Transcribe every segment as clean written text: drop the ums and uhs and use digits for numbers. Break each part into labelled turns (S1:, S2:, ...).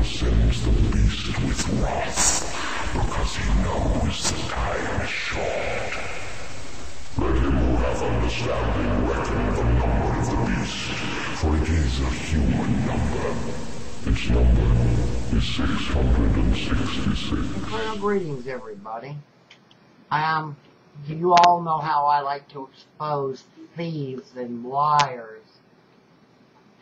S1: sends the beast with wrath, because he knows the time is short. Let him who hath understanding reckon the number of the beast, for it is a human number. Its number is 666.
S2: Well, greetings, everybody. You all know how I like to expose thieves and liars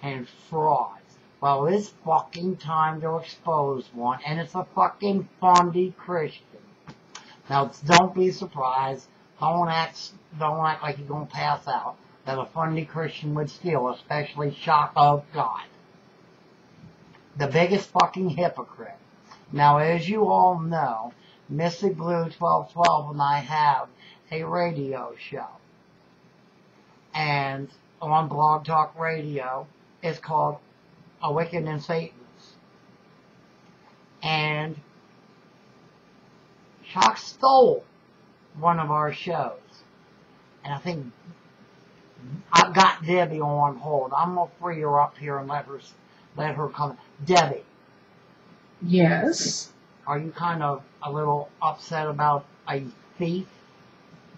S2: and frauds. Well, it's fucking time to expose one, and it's a fucking fundy Christian. Now, don't be surprised. Don't act like you're gonna pass out that a fundy Christian would steal, especially Shockawenowforgod. The biggest fucking hypocrite. Now, as you all know, Mystic Blue 1212 and I have a radio show. And on Blog Talk Radio, it's called A Wicked and Satanist. And Shock stole one of our shows. And I think I've got Debbie on hold. I'm going to free her up here and let her come. Debbie.
S3: Yes?
S2: Are you kind of a little upset about a thief?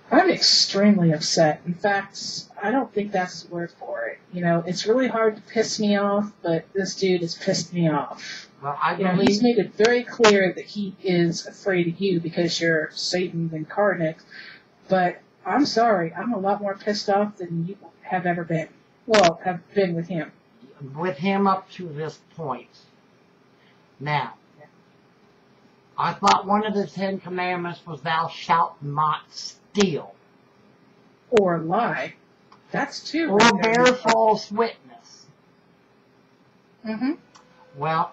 S3: I'm extremely upset. In fact, I don't think that's the word for it. You know, it's really hard to piss me off, but this dude has pissed me off.
S2: Well,
S3: he's made it very clear that he is afraid of you because you're Satan incarnate. But I'm sorry, I'm a lot more pissed off than you have ever been. Well, have been with him.
S2: With him up to this point. Now, I thought one of the 10 Commandments was thou shalt not steal.
S3: Or lie. That's too.
S2: Or bear false witness.
S3: Mm-hmm.
S2: Well,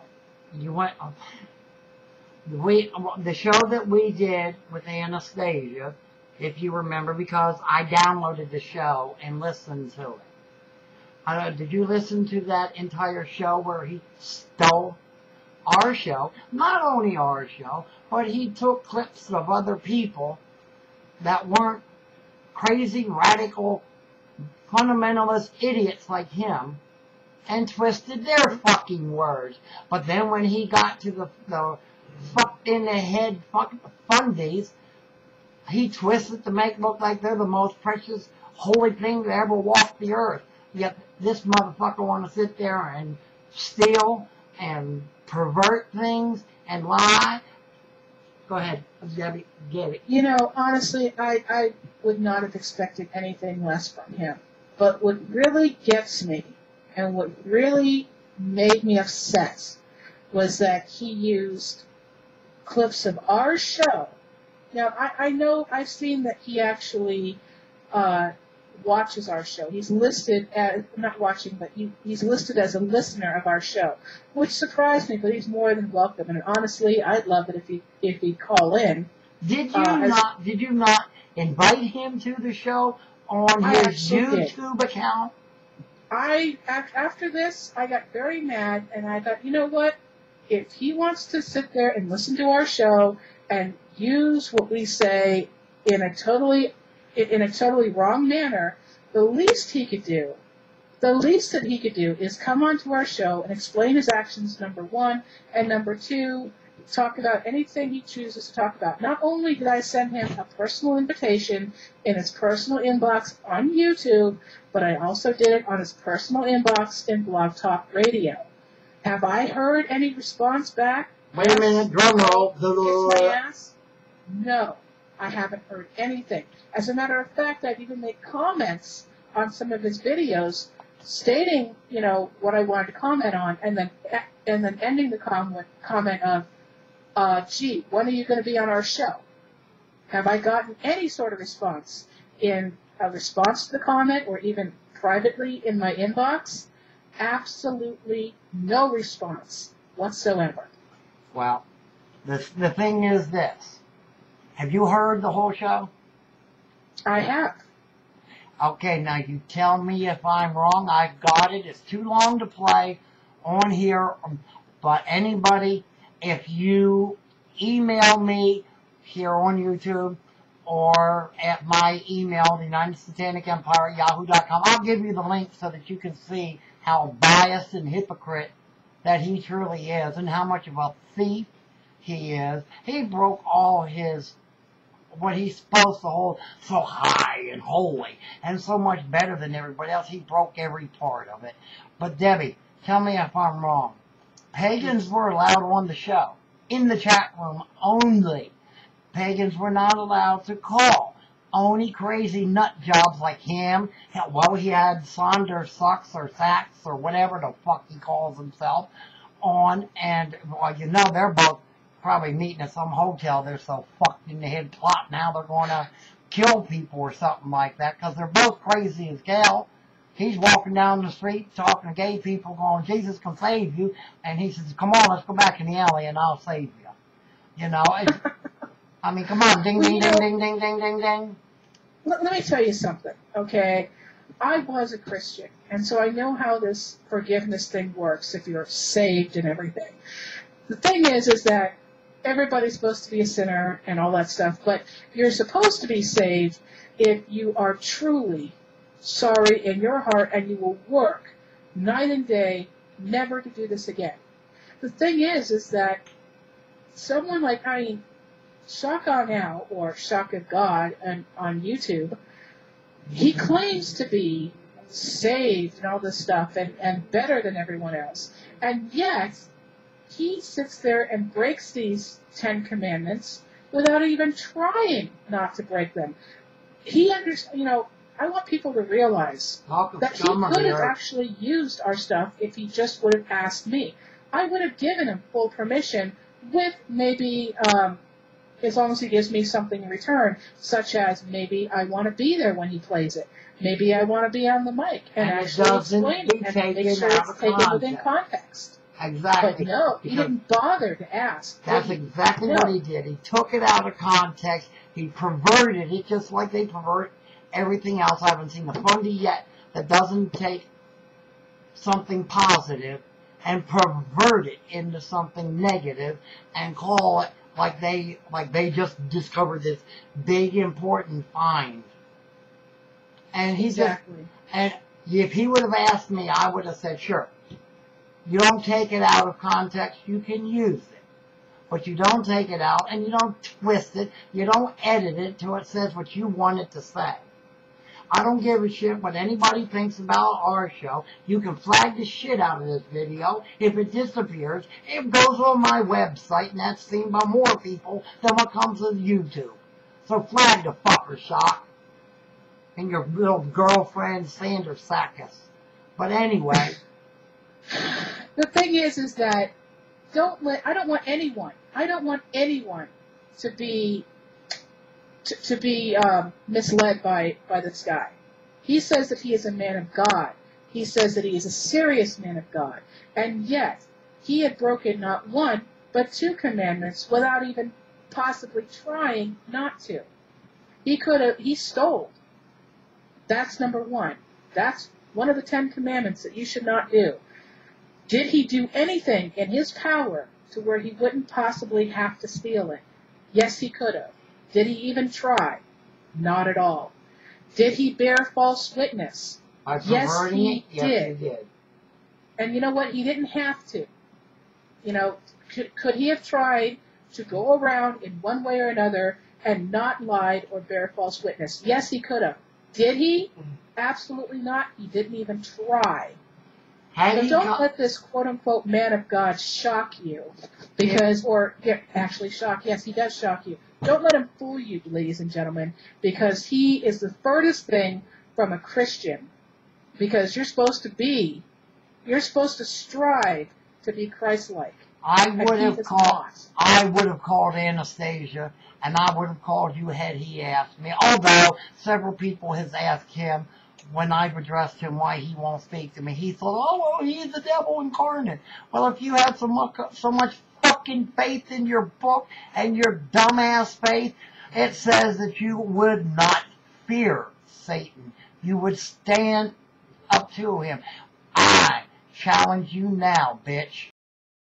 S2: the show that we did with Anastasia, if you remember, because I downloaded the show and listened to it. Did you listen to that entire show where he stole our show? Not only our show, but he took clips of other people that weren't crazy, radical, fundamentalist idiots like him and twisted their fucking words. But then when he got to the fucked in the head fundies, he twisted to make look like they're the most precious, holy thing to ever walk the earth. Yet this motherfucker want to sit there and steal and pervert things and lie. Go ahead, Debbie, get it.
S3: You know, honestly, I would not have expected anything less from him. But what really gets me and what really made me upset was that he used clips of our show. Now, I know I've seen that he actually watches our show. He's listed as, not watching, but he's listed as a listener of our show, which surprised me, but he's more than welcome. And honestly, I'd love it if he'd call in.
S2: Did you not invite him to the show on his YouTube account?
S3: After this, I got very mad, and I thought, you know what? If he wants to sit there and listen to our show and use what we say in a totally wrong manner, the least that he could do is come onto our show and explain his actions, number one, and number two, talk about anything he chooses to talk about. Not only did I send him a personal invitation in his personal inbox on YouTube, but I also did it on his personal inbox in Blog Talk Radio. Have I heard any response back?
S2: Wait a minute, drum roll.
S3: Kiss my ass? No, I haven't heard anything. As a matter of fact, I've even made comments on some of his videos stating, you know, what I wanted to comment on, and then ending the comment of, gee, when are you going to be on our show? Have I gotten any sort of response in a response to the comment or even privately in my inbox? Absolutely no response whatsoever.
S2: Well, the thing is this. Have you heard the whole show?
S3: I have.
S2: Okay, now you tell me if I'm wrong. I've got it. It's too long to play on here. But anybody, if you email me here on YouTube or at my email, the United Satanic Empire at yahoo.com, I'll give you the link so that you can see how biased and hypocrite that he truly is and how much of a thief he is. He broke all his, what he's supposed to hold so high and holy and so much better than everybody else. He broke every part of it. But Debbie, tell me if I'm wrong. Pagans were allowed on the show, in the chat room only. Pagans were not allowed to call. Only crazy nut jobs like him. Well, he had Saunders Sucks or Sacks or whatever the fuck he calls himself on. And, well, you know, they're both probably meeting at some hotel. They're so fucked in the head plot now they're going to kill people or something like that because they're both crazy as hell. He's walking down the street talking to gay people going, Jesus can save you. And he says, come on, let's go back in the alley and I'll save you. You know, I mean, come on, ding, ding, ding, ding, ding, ding, ding, ding.
S3: Let me tell you something, okay? I was a Christian, and so I know how this forgiveness thing works if you're saved and everything. The thing is that everybody's supposed to be a sinner and all that stuff, but you're supposed to be saved if you are truly sorry in your heart and you will work night and day never to do this again. The thing is that someone like, Shockawenowforgod or Shockawenowforgod on YouTube, he claims to be saved and all this stuff and better than everyone else. And yet, he sits there and breaks these 10 commandments without even trying not to break them. I want people to realize that he could have actually used our stuff if he just would have asked me. I would have given him full permission with maybe, as long as he gives me something in return, such as maybe I want to be there when he plays it. Maybe I want to be on the mic and actually explain it and make sure it's taken within context.
S2: Exactly.
S3: But no, he didn't bother to ask.
S2: That's exactly what he did. He took it out of context. He perverted it just like they pervert everything else. I haven't seen a fundy yet that doesn't take something positive and pervert it into something negative and call it like they just discovered this big important find. And he
S3: Exactly.
S2: and if he would have asked me, I would have said, sure. You don't take it out of context, you can use it. But you don't take it out and you don't twist it, you don't edit it till it says what you want it to say. I don't give a shit what anybody thinks about our show. You can flag the shit out of this video. If it disappears, it goes on my website, and that's seen by more people than what comes with YouTube. So flag the fucker, Shock. And your little girlfriend, Sandra Sakis. But anyway.
S3: The thing is that I don't want anyone to be misled by this guy. He says that he is a man of God. He says that he is a serious man of God. And yet, he had broken not one, but 2 commandments without even possibly trying not to. He stole. That's number 1. That's one of the 10 commandments that you should not do. Did he do anything in his power to where he wouldn't possibly have to steal it? Yes, he could have. Did he even try? Not at all. Did he bear false witness? Yes, he did. And you know what? He didn't have to. Could he have tried to go around in one way or another and not lied or bear false witness? Yes, he could have. Did he? Absolutely not. He didn't even try. So don't let this quote-unquote man of God shock you, shock. Yes, he does shock you. Don't let him fool you, ladies and gentlemen, because he is the furthest thing from a Christian. Because you're supposed to strive to be Christ-like.
S2: I would have called Anastasia, and I would have called you had he asked me. Although several people has asked him when I've addressed him why he won't speak to me. He thought, oh, well, he's the devil incarnate. Well, if you have so much fucking faith in your book and your dumbass faith, it says that you would not fear Satan. You would stand up to him. I challenge you now, bitch.